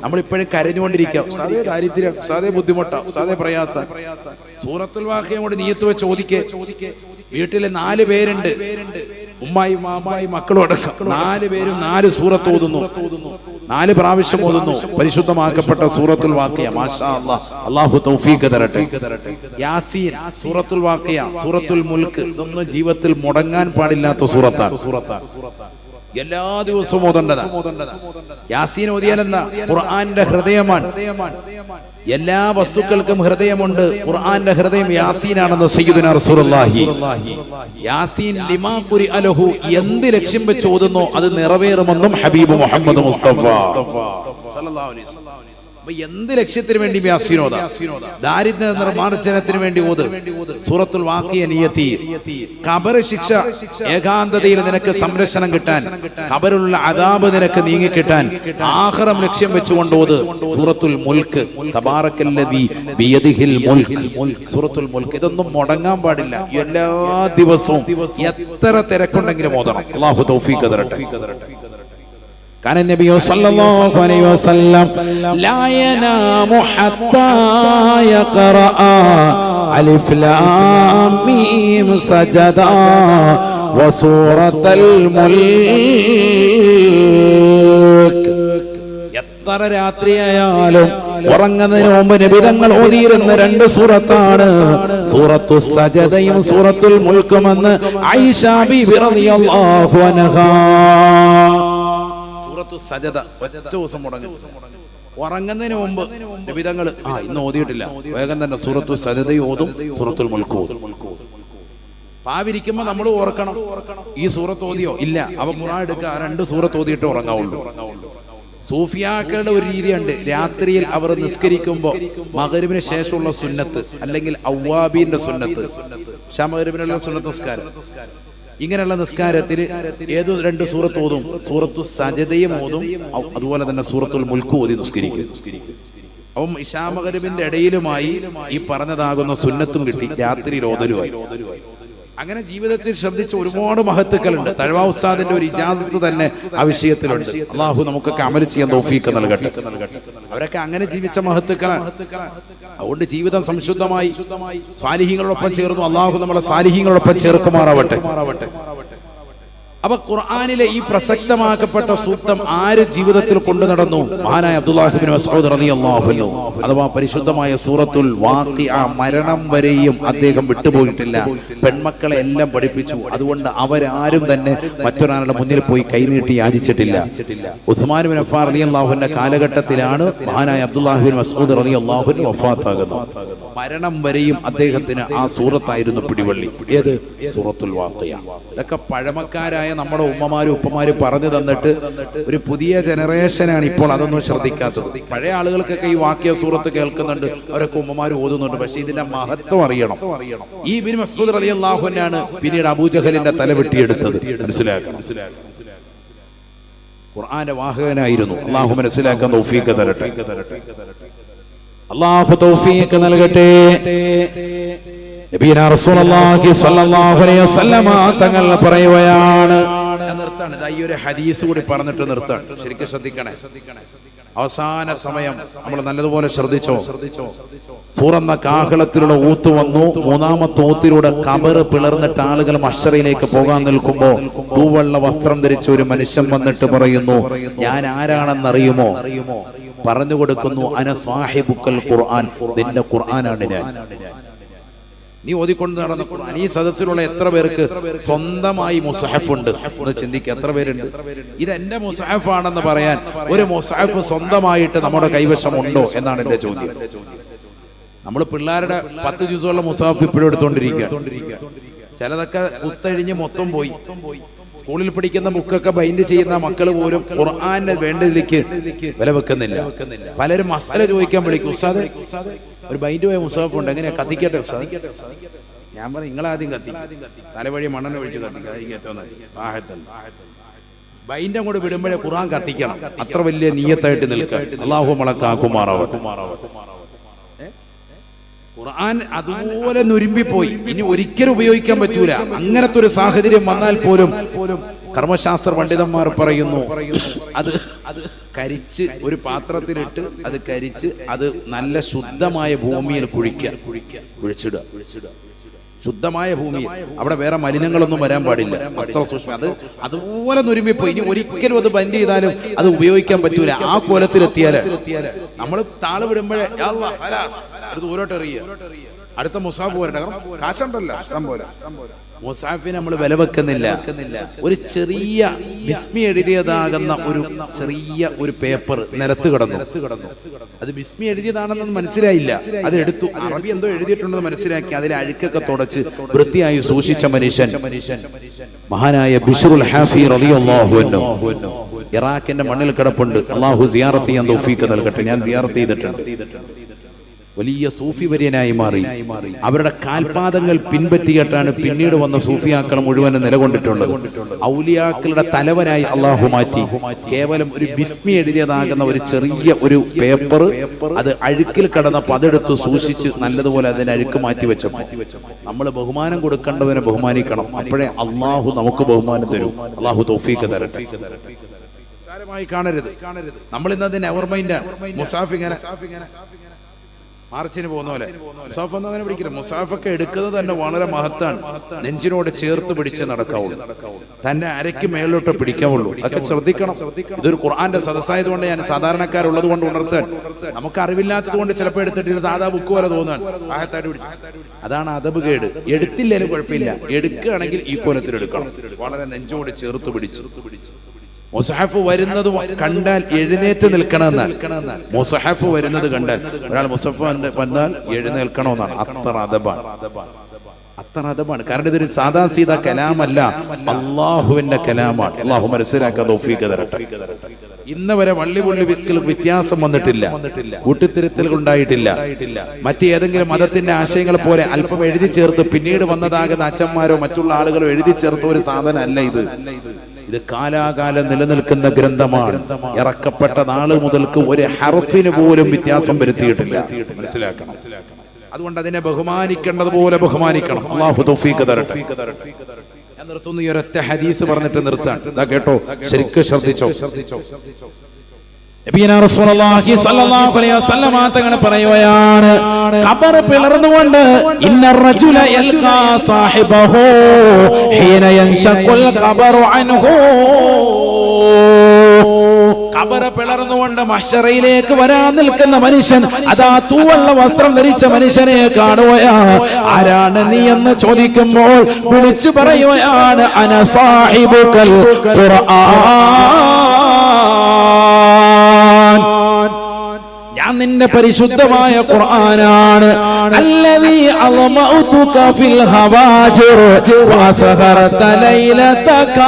നമ്മൾ ഇപ്പോഴും കരഞ്ഞുകൊണ്ടിരിക്കുക. സാധേ കാര്യത്തില് സാധേ ബുദ്ധിമുട്ടാ, സാധേ പ്രയാസം. സൂറത്തുൽ വാഖിയ കൊണ്ട് നിയത്ത് വെച്ച് ചോദിക്കേ, വീട്ടില് 4 പേരുണ്ട്, ഉമ്മായി മാമായി മക്കളും അടക്കം 4 പേരും 4 സൂറത്ത് ഓതുന്നു, 4 പ്രാവശ്യം ഓതുന്നു പരിശുദ്ധമാക്കപ്പെട്ട സൂറത്തുൽ വാഖിയ. മാഷാ അല്ലാഹ്, അല്ലാഹു തൗഫീഖ് തരട്ടെ. യാസീൻ, സൂറത്തുൽ വാഖിയ, സൂറത്തുൽ മുൽക്ക്, ഇതൊന്നും ജീവിതത്തിൽ മുടങ്ങാൻ പാടില്ലാത്ത സൂറത്താണ്. എല്ലാ ദിവസവും ഓതേണ്ടതാണ്. യാസീൻ ഓതിയാലെന്താ? ഖുർആന്റെ ഹൃദയമാണ്. എല്ലാ വസ്തുക്കൾക്കും ഹൃദയമുണ്ട്. ഖുർആന്റെ ഹൃദയം യാസീനാണെന്ന് സയ്യിദുനാ റസൂലുള്ളാഹി. യാസീൻ ലിമാ ഖുരിഅ ലഹു, എന്ത് ലക്ഷ്യം വെച്ച് ഓതുന്നോ അത് നിറവേറുമെന്നും ഹബീബ് മുഹമ്മദ് മുസ്തഫ സല്ലല്ലാഹു അലൈഹി വസല്ലം. എന്ത് ലക്ഷ്യത്തിന് വേണ്ടി യാസീൻ ഓതാ? ദാരിദ്ര്യ നിർമ്മാർജ്ജനത്തിന് വേണ്ടി ഓത് സൂറത്തുൽ വാഖിയ. നിയത്തി ഖബർ ശിക്ഷ, ഏകാന്തതയിൽ നിനക്ക് സംരക്ഷണം കിട്ടാൻ, ഖബറിലുള്ള അദാബ് നിനക്ക് നീങ്ങിക്കിട്ടാൻ, ആഖിറം ലക്ഷ്യം വെച്ചുകൊണ്ട് ഓത് സൂറത്തുൽ മുൽക്ക്. തബാറക്കല്ലദീ ബിയദിഹിൽ മുൽക്ക്, സൂറത്തുൽ മുൽക്ക്. ഇതൊന്നും മുടങ്ങാൻ പാടില്ല. എല്ലാ ദിവസവും എത്ര തിരക്കുണ്ടെങ്കിലും ഓതണം. അല്ലാഹു തൗഫീഖ് തരട്ടെ. كان النبي صلى الله عليه وسلم لا ينام حتى يقرأ ألف لام ميم سجدا وسورة الملك. എത്ര രാത്രിയായാലും ഉറങ്ങുന്നതിന് മുമ്പ് നബി തങ്ങൾ ഓതിയിരുന്ന 2 സൂറത്താണ് സൂറത്തു സജദയും സൂറത്തുൽ മുൽക്കുമെന്ന് ആയിഷ ബിബി റളിയല്ലാഹു അൻഹാ. സജദ ഒറ്റ ദിവസം മുടങ്ങും. ഉറങ്ങുന്നതിന് മുമ്പ് നബിതങ്ങൾ ഇന്ന് ഓതിയിട്ടില്ല, വേഗം തന്നെ സൂറത്തു സജദ ഓതും, സൂറത്തുൽ മുൽക്ക് ഓതും. പാവിരിക്കുമ്പോ നമ്മൾ ഓർക്കണം, ഈ സൂറത്ത് ഓതിയോ ഇല്ല, അവ ഖുർആൻ എടുക്കുക, 2 സൂറത്ത് ഓതിയിട്ട് ഉറങ്ങാവുള്ളൂ. സൂഫിയാക്കളുടെ ഒരു രീതിയുണ്ട്, രാത്രിയിൽ അവർ നിസ്കരിക്കുമ്പോ മഗ്‌രിബിന് ശേഷമുള്ള സുന്നത്ത് അല്ലെങ്കിൽ അവ്വാബീന്റെ സുന്നത്ത്, മഗ്‌രിബിനുള്ള സുന്നത്ത് നിസ്കാരം, ഇങ്ങനെയുള്ള നിസ്കാരത്തിൽ ഏതോ 2 സൂറത്ത് ഓതും, സൂറത്തു സജദയും ഓതും, അതുപോലെ തന്നെ സൂറത്തുൽ മുൽക്ക് ഓതി നിസ്കരിക്കും. അപ്പം ഇശാ മഗ്‌രിബിന്റെ ഇടയിലുമായി ഈ പറഞ്ഞതാകുന്ന സുന്നത്തും കിട്ടി, രാത്രിയിൽ ഓതലുമായി. അങ്ങനെ ജീവിതത്തിൽ ശ്രദ്ധിച്ച ഒരുപാട് മഹത്തുക്കളുണ്ട്. തഴവ ഉസ്താദിന്റെ ഒരു ഇജാസത്ത് തന്നെ ആ വിഷയത്തിലുണ്ട്. അള്ളാഹു നമുക്കൊക്കെ അമൽ ചെയ്യാൻ തൗഫീഖ് നൽകട്ടെ. അവരൊക്കെ അങ്ങനെ ജീവിച്ച മഹത്തുക്കളാണ്. അതുകൊണ്ട് ജീവിതം സംശുദ്ധമായി സാലിഹീങ്ങളോടൊപ്പം ചേർന്നു. അള്ളാഹു നമ്മളെ സാലിഹീങ്ങളോടൊപ്പം ചേർക്കുമാറാവട്ടെ. അപ്പൊ ഖുർആനിലെ ഈ പ്രസക്തമാക്കപ്പെട്ട സൂക്തം ആര് ജീവിതത്തിൽ കൊണ്ടു നടന്നു? മഹാനായ അബ്ദുല്ലാഹി ഇബ്നു മസ്ഊദ് റളിയല്ലാഹു അൻഹു. അഥവാ പരിശുദ്ധമായ സൂറത്തുൽ വാഖിഅ മരണം വരെയും അദ്ദേഹം വിട്ടുപോയിട്ടില്ല. പെൺമക്കളെ എല്ലാം പഠിപ്പിച്ചു. അതുകൊണ്ട് അവരാരും തന്നെ മറ്റൊരാളുടെ മുന്നിൽ പോയി കൈനീട്ടി യാചിച്ചിട്ടില്ല. ഉസ്മാൻ ഇബ്നു അഫ്ഫാൻ റളിയല്ലാഹു അൻഹു കാലഘട്ടത്തിലാണ് മഹാനായ അബ്ദുല്ലാഹി ഇബ്നു മസ്ഊദ് റളിയല്ലാഹു അൻഹു വഫാത്താകുന്നത്. മരണം വരെയും അദ്ദേഹത്തിന് ആ സൂറത്തായിരുന്നു പിടിവള്ളി. ഏത്? സൂറത്തുൽ വാഖിഅ. ഇതൊക്കെ പഴമക്കാരായ നമ്മുടെ ഉമ്മമാരും ഉപ്പമാരും പറഞ്ഞു തന്നിട്ട് ഒരു പുതിയ ജനറേഷനാണ് ഇപ്പോൾ അതൊന്നും ശ്രദ്ധിക്കാത്തത്. പഴയ ആളുകൾക്കൊക്കെ ഈ വാക്യ സൂറത്ത് കേൾക്കുന്നുണ്ട്, അവരൊക്കെ ഉമ്മമാര് ഓതുന്നുണ്ട്. പക്ഷെ ഇതിന്റെ മഹത്വം അറിയണം. ഈ ഇബ്നു മസ്ഊദ് റളിയല്ലാഹു അൻഹു പിന്നീട് അബൂജഹലിന്റെ തല വെട്ടിയെടുത്തത് മനസ്സിലാക്കണം. ഖുർആന്റെ വാഹകനായിരുന്നു. അല്ലാഹു മനസ്സിലാക്കാൻ തൗഫീഖ് തരട്ടെ. അല്ലാഹു തൗഫീഖ് നൽകട്ടെ. നബിയനാ റസൂലുള്ളാഹി സ്വല്ലല്ലാഹു അലൈഹി വസല്ലം തങ്ങൾ പറയുകയാണ്, നിർത്താണ് ഈ ഒരു ഹദീസ് കൂടി പറഞ്ഞിട്ട് നിർത്താണ്. ശരിക്കും ശ്രദ്ധിക്കണേ. അവസാന സമയം നമ്മൾ നല്ലതുപോലെ ശ്രദ്ധിച്ചോ. സൂറന്ന കാഹളത്തിലൂടെ ഊത്ത് വന്നു. 3ാമത്തെ ഊത്തിലൂടെ ഖബർ പിളർന്നിട്ട് ആളുകൾ മഹ്ശറിലേക്ക് പോകാൻ നിൽക്കുമ്പോ തൂവെള്ള വസ്ത്രം ധരിച്ച ഒരു മനുഷ്യൻ വന്നിട്ട് പറയുന്നു, ഞാൻ ആരാണെന്നറിയുമോ? പറഞ്ഞു കൊടുക്കുന്നു, അന സാഹിബുക്കൽ ഖുർആൻ, നിന്റെ ഖുർആനാണ് ഞാൻ. നീ ഓതിക്കൊണ്ട് നടന്ന ഖുർആൻ. ഈ സദസ്സിലുള്ള എത്ര പേർക്ക് സ്വന്തമായി മുസ്ഹഫ് ഉണ്ട് എന്ന് ചിന്തിക്കുക. എത്ര പേരുണ്ട് ഇത് എന്റെ മുസ്ഹഫ് ആണെന്ന് പറയാൻ? ഒരു മുസ്ഹഫ് സ്വന്തമായിട്ട് നമ്മുടെ കൈവശം ഉണ്ടോ എന്നാണ് എന്റെ ചോദ്യം. നമ്മൾ പിള്ളേരുടെ 10 ദിവസമുള്ള മുസ്ഹഫ് ഇപ്പോഴും എടുത്തോണ്ടിരിക്കുക. ചിലതൊക്കെ കുത്തഴിഞ്ഞ് മൊത്തം പോയി. സ്കൂളിൽ പഠിക്കുന്ന ബുക്കൊക്കെ ബൈൻഡ് ചെയ്യുന്ന മക്കൾ പോലും ഖുർആനെ വേണ്ടതിലേക്ക് വില വെക്കുന്നില്ല. പലരും മസാല ചോദിക്കാൻ വിളിക്കും, ഉസ്താദേ ഒരു ബൈൻഡ് പോയ മുസാഫ് ഉണ്ട്, എങ്ങനെയാ കത്തിക്കട്ടെ ഉസ്താദ്? ഞാൻ പറഞ്ഞു നിങ്ങളാദ്യം കത്തി, തലവഴി മണ്ണെണ്ണ ഒഴിച്ച് കത്തിക്കുക. ബൈൻഡ് അങ്ങോട്ട് വിടുമ്പോഴേ ഖുർആൻ കത്തിക്കണം. അത്ര വലിയ നിയ്യത്തായിട്ട് നിൽക്കുക. അല്ലാഹു മലക്കാക്കുമാറാവട്ടെ. ഖുർആൻ അതുപോലെ നുരുമ്പിപ്പോയി, ഇനി ഒരിക്കലും ഉപയോഗിക്കാൻ പറ്റൂല. അങ്ങനത്തെ ഒരു സാഹചര്യം വന്നാൽ പോലും കർമ്മശാസ്ത്ര പണ്ഡിതന്മാർ പറയുന്നു, അത് കരിച്ച് ഒരു പാത്രത്തിലിട്ട് അത് കരിച്ച് അത് നല്ല ശുദ്ധമായ ഭൂമിയിൽ കുഴിച്ചിടുക. ശുദ്ധമായ ഭൂമി, അവിടെ വേറെ മലിനങ്ങളൊന്നും വരാൻ പാടില്ല. അത്ര സൂക്ഷ്മം. അത് അതുപോലെ നുരുമ്പിപ്പോയി, ഇനി ഒരിക്കലും അത് ബന്ദ് ചെയ്താലും അത് ഉപയോഗിക്കാൻ പറ്റൂല. ആ കോലത്തിലെത്തിയാല് നമ്മൾ താള് വിടുമ്പോഴേ അത് ദൂരോട്ട് എറിയുക. അടുത്ത മുസാഫ് വരട്ടെ, കാശുണ്ടല്ലോ ഇഷ്ടം പോലെ. മുസാഫിനെ നമ്മൾ വില വെക്കുന്നില്ല. ഒരു ചെറിയ ബിസ്മി എഴുതിയതാകുന്ന ഒരു ചെറിയ ഒരു പേപ്പർ നിലത്ത് കിടന്നു. അത് ബിസ്മി എഴുതിയതാണെന്നൊന്നും മനസ്സിലായില്ല. അത് എടുത്തു, അറബി എന്തോ എഴുതിയിട്ടുണ്ടെന്ന് മനസ്സിലാക്കി അതിലെ അഴുക്കൊക്കെ തുടച്ച് വൃത്തിയായി സൂക്ഷിച്ച മനുഷ്യൻ മഹാനായ ബിശ്റുൽ ഹാഫി റളിയല്ലാഹു അൻഹു ഇറാഖിന്റെ മണ്ണിൽ കിടപ്പുണ്ട്. അല്ലാഹു സിയാറത്ത് ചെയ്യാൻ തൗഫീഖ് നൽകട്ടെ. ഞാൻ സിയാറത്ത് ചെയ്തിട്ടുണ്ട്. വലിയ സൂഫി വര്യനായി മാറി. അവരുടെ കാൽപാദങ്ങൾ പിൻപറ്റിയിട്ടാണ് പിന്നീട് വന്ന സൂഫിയാക്കൾ മുഴുവനും നിലകൊണ്ടിട്ടുള്ളത്. ഔലിയാക്കളുടെ തലവനായി അള്ളാഹു മാറ്റി. കേവലം ഒരു ബിസ്മി എഴുതിയതാകുന്ന ഒരു ചെറിയ ഒരു പേപ്പർ അത് അഴുക്കിൽ കിടന്നപ്പോൾ അതെടുത്ത് സൂക്ഷിച്ച് നല്ലതുപോലെ അതിന് അഴുക്ക് മാറ്റി വെച്ചപ്പോൾ നമ്മൾ ബഹുമാനം കൊടുക്കേണ്ടവനെ ബഹുമാനിക്കണം. അപ്പോഴേ അള്ളാഹു നമുക്ക് ബഹുമാനം തരും. അള്ളാഹു തൗഫീഖ് തരട്ടെ. സാരമായി കാണരുത്. നമ്മൾ ഇന്നത് നെവർ മൈൻഡ്. മുസാഫ് ഇങ്ങനെ മാർച്ചിന് പോകുന്ന പോലെ മുസാഫ് ഒന്നും അങ്ങനെ പിടിക്കില്ല. മുസാഫൊക്കെ എടുക്കുന്നത് തന്നെ വളരെ മഹത്താണ്. നെഞ്ചിനോട് ചേർത്ത് പിടിച്ച് നടക്കാവുള്ളൂ, തന്റെ അരയ്ക്ക് മേലോട്ട് പിടിക്കാവുള്ളൂ. അതൊക്കെ ശ്രദ്ധിക്കണം. ഇതൊരു ഖുർആന്റെ സദസ്സായതുകൊണ്ട് ഞാൻ സാധാരണക്കാരുള്ളത് കൊണ്ട് ഉണർത്താൻ, നമുക്ക് അറിവില്ലാത്തത് കൊണ്ട് ചിലപ്പോൾ എടുത്തിട്ട് സാധാ ബുക്ക് പോലെ തോന്നാൻ ആഹത്തായിട്ട് പിടിച്ചു. അതാണ് അദബ് കേട്. എടുത്തില്ലേലും കുഴപ്പമില്ല, എടുക്കുകയാണെങ്കിൽ ഈ കോലത്തിൽ എടുക്കണം. വളരെ നെഞ്ചോട് ചേർത്ത് പിടിച്ചു. മുസഹഫ് വരുന്നത് കണ്ടാൽ എഴുന്നേറ്റ് നിൽക്കണമെന്നാണ്. മുസഹഫ് വരുന്നത് കണ്ടാൽ ഒരാൾ മുസഹഫ് വന്നാൽ എഴുന്നേൽക്കണമെന്നാണ്. അത്ര അദബാണ്, അത്ര അദബാണ്. കാരണം ഇതൊരു സാദാ സീതാ കലാമല്ല, അള്ളാഹുവിന്റെ കലാമാണ്. അള്ളാഹു മനസ്സിലാക്കാൻ തൗഫീഖ് തരട്ടെ. ഇന്ന് വരെ വള്ളിപുള്ളി വ്യത്യാസം വന്നിട്ടില്ല, കൂട്ടിത്തിരുത്തലുകൾ ഉണ്ടായിട്ടില്ല. മറ്റേതെങ്കിലും മതത്തിന്റെ ആശയങ്ങൾ പോലെ അല്പം എഴുതി ചേർത്ത് പിന്നീട് വന്നതാകുന്ന അച്ഛന്മാരോ മറ്റുള്ള ആളുകളോ എഴുതി ചേർത്ത ഒരു സാധനം അല്ല ഇത്. ഇത് കാലാകാലം നിലനിൽക്കുന്ന ഗ്രന്ഥമാണ്. ഇറക്കപ്പെട്ട നാള് മുതൽക്ക് ഒരു ഹർഫിന് പോലും വ്യത്യാസം വരുത്തിയിട്ടില്ല. മനസ്സിലാക്കണം. അതുകൊണ്ട് അതിനെ ബഹുമാനിക്കേണ്ടത് പോലെ ബഹുമാനിക്കണം. അല്ലാഹു തൗഫീഖ് തരട്ടെ. ഞാൻ നിർത്തുന്നു. ഈ ഒരൊറ്റ ഹദീസ് പറഞ്ഞിട്ട് നിർത്താൻ. ഇതാ കേട്ടോ, ശരിക്കും ശ്രദ്ധിച്ചോ. നബിയനാ റസൂലുള്ളാഹി സ്വല്ലല്ലാഹു അലൈഹി വസല്ലം തങ്ങൾ പറയുകയാണ്, ഖബർ പിളർന്നുകൊണ്ട് ഇന്നർ റജുല യൽഖാ സാഹിബഹു ഹീന യൻശഖുൽ ഖബറു അൻഹു. ഖബർ പിളർന്നുകൊണ്ട് മഹ്ശറയിലേക്ക് വരാൻ നിൽക്കുന്ന മനുഷ്യൻ അതാ തൂവള്ള വസ്ത്രം ധരിച്ച മനുഷ്യനെ കാണുകയാണ്. ആരാണ് നീ എന്ന് ചോദിക്കുമ്പോൾ വിളിച്ചു പറയുകയാണ്, അന സാഹിബുകൽ ഖുർആൻ, ഞാൻ നിന്റെ പരിശുദ്ധമായ ഖുർആനാണ്. അല്ലദീ അളമഉതുക ഫിൽ ഹവാജിർ വസഹറത ലൈലതക.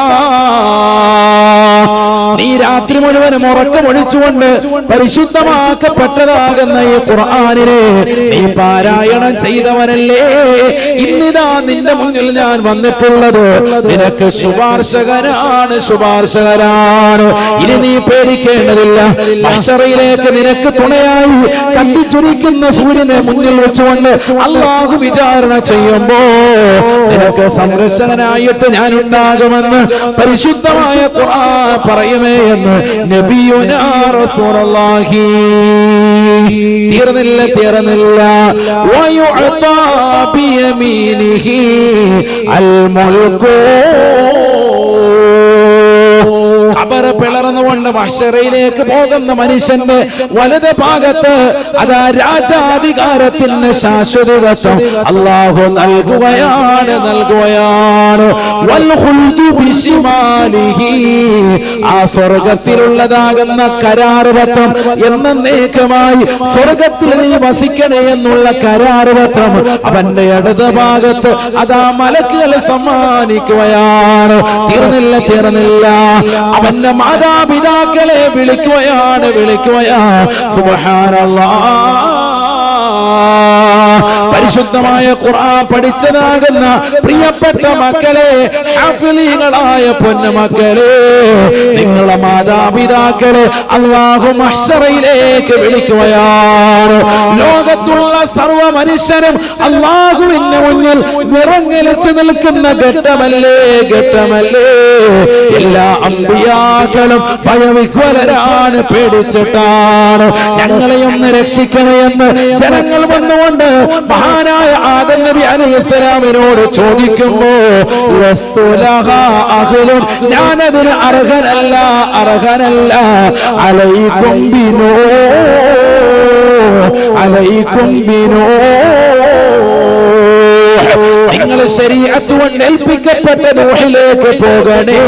നീ രാത്രി മുഴുവനും ഉറക്കമൊഴിച്ചുകൊണ്ട് പരിശുദ്ധമാക്കപ്പെട്ടതാകുന്ന ഈ ഖുർആനിനെ നീ പാരായണം ചെയ്തവനല്ലേ. ഇന്നിതാ നിന്റെ മുന്നിൽ ഞാൻ വന്നിട്ടുള്ളത് നിനക്ക് ശുപാർശകനാണ്, ശുപാർശകനാണ്. ഇനി നീ പേടിക്കേണ്ടതില്ല. മഹ്ശറയിലേക്ക് നിനക്ക് തുണയായി കത്തിച്ചൊരിക്കുന്ന സൂര്യനെ മുന്നിൽ വെച്ചുകൊണ്ട് അല്ലാഹു വിചാരണ ചെയ്യുമ്പോ നിനക്ക് സംരക്ഷകനായിട്ട് ഞാൻ ഉണ്ടാകുമെന്ന് പരിശുദ്ധമായ ഖുർആൻ പറയുമേ എന്ന് നബിയുനാ റസൂലുള്ളാഹി. തീർന്നില്ല. വയുഅതാ ബിയമീനിഹി അൽ മുൽകു. ഖബർ അറ പിളർന്നുകൊണ്ട് മഹ്ശറയിലേക്ക് പോകുന്ന മനുഷ്യന്റെ വലത് ഭാഗത്ത് അതാ രാജാധികാരത്തിന് ശാശ്വതത്വം അല്ലാഹു നൽകുകയാണ്. വൽ ഖുൽദു ബിശിമാലിഹി, ആ സ്വർഗ്ഗത്തിലുള്ളതാകുന്ന കരാറുപത്രം എന്നേക്കുമായി സ്വർഗ്ഗത്തിൽ നീ വസിക്കണേ എന്നുള്ള കരാറുപത്രം അവന്റെ ഇടത് ഭാഗത്ത് അതാ മലക്കുകൾ സമ്മാനിക്കുകയാണ്. തീർന്നില്ല, അവന്റെ മാതാപിതാക്കളെ വിളിക്കുകയാണ്. സുബ്ഹാനല്ലാഹ്. പരിശുദ്ധമായ ഖുർആൻ പഠിച്ചതാകുന്ന പ്രിയപ്പെട്ട മക്കളെ, ഹാഫിളീകളായ പൊന്നുമക്കളെ, നിങ്ങളുടെ മാതാപിതാക്കളെ അല്ലാഹു മഹ്ശറയിലേക്ക് വിളിക്കുകയാണ്. ലോകത്തുള്ള സർവ്വ മനുഷ്യരും അല്ലാഹുവിന്റെ മുന്നിൽ നിറഞ്ഞിലച്ചു നിൽക്കുന്ന ഘട്ടമല്ലേ. എല്ലാ അമ്പിയാക്കളും ഭയവിഹ്വലരാണ്, പേടിച്ചിട്ടാണ്. ഞങ്ങളെയൊന്ന് രക്ഷിക്കണേ എന്ന് ജനങ്ങൾ വന്നുകൊണ്ട് മഹാനായ ആദം നബി അലൈഹിസ്സലാമിനോട് ചോദിക്കുമ്പോ ഞാനതിന് അർഹനല്ല. അലൈക്കും ബിനോ നിങ്ങൾ ശരീഅത്ത് കൊണ്ട് ഏൽപ്പിക്കപ്പെട്ട നൂഹിലേക്ക് പോകണേ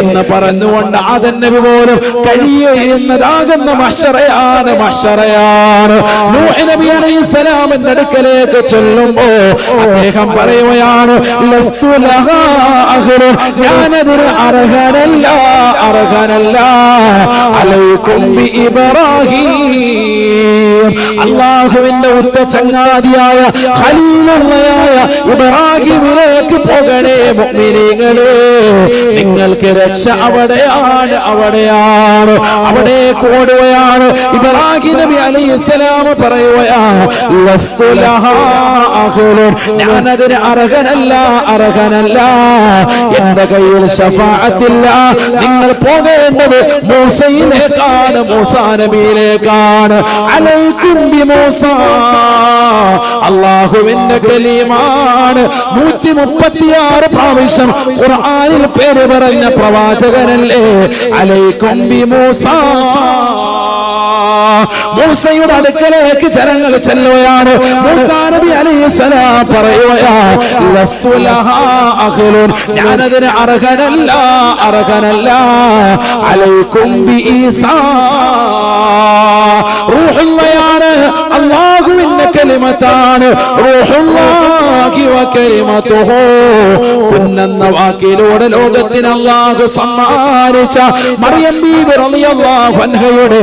എന്ന് പറഞ്ഞുകൊണ്ട് ആദം നബി പോലും കഴിയുന്നതാകുന്ന മഹ്ശറയാണ്. നൂഹ് നബി അലൈഹിസ്സലാമിന്റെ അടുക്കലേക്ക് ചെല്ലുമ്പോ അദ്ദേഹം പറയുകയാണ്, ലസ്തു ലഹാ അഹ്ലു, ഞാനതിന് അർഹനല്ല. അലൈക്കും ബി ഇബ്രാഹീം, അല്ലാഹുവിന്റെ ഉറ്റ ചങ്ങാതിയായ ഖലീലുള്ളായ ഇബ്രാഹിമിലേക്ക് പോകണേ. മുഅ്മിനീങ്ങളെ, നിങ്ങൾക്ക് രക്ഷ അവിടെയാണ്. അവിടെ ഓടുകയാണ്. ഇബ്രാഹിം നബി അലൈഹിസ്സലാം പറയുകയാണ്, ലസ്തു ലഹാ അഹ്ലു, ഞാനതിന് അർഹനല്ല. എന്റെ കയ്യിൽ ശഫാഅത്തില്ല. നിങ്ങൾ പോകേണ്ടത് മൂസയിലേക്കാണ്, മൂസാ നബിയിലേക്കാണ്. അലൈക്കും ബി മൂസ, അല്ലാഹുവിന്റെ കലീമാണ്. 136 പ്രാവശ്യം ഖുർആനിൽ പേര് പറഞ്ഞ പ്രവാചകനല്ലേ. അലൈക്കും ബി മൂസ, മൂസയുടെ അടുക്കലേക്ക് ജനങ്ങൾ ചെല്ലുകയാണ്. മൂസാ നബി അലൈഹിസ്സലാം പറയുകയാണ്, ലസ്തു ലഹാ അഹ്ലു, ഞാനതിന് അർഹനല്ല. അലൈക്കും ബി ഈസാ, റൂഹുള്ളയാണ്, അല്ലാഹുവിന്റെ കലിമത്താണ്. റൂഹുല്ലാഹി വ കലിമതുഹു, കുന്നെന്ന വാക്കിലൂടെ ലോകത്തിന് അല്ലാഹു സമ്മാനിച്ച മറിയം ബീബി റളിയല്ലാഹു അൻഹയുടെ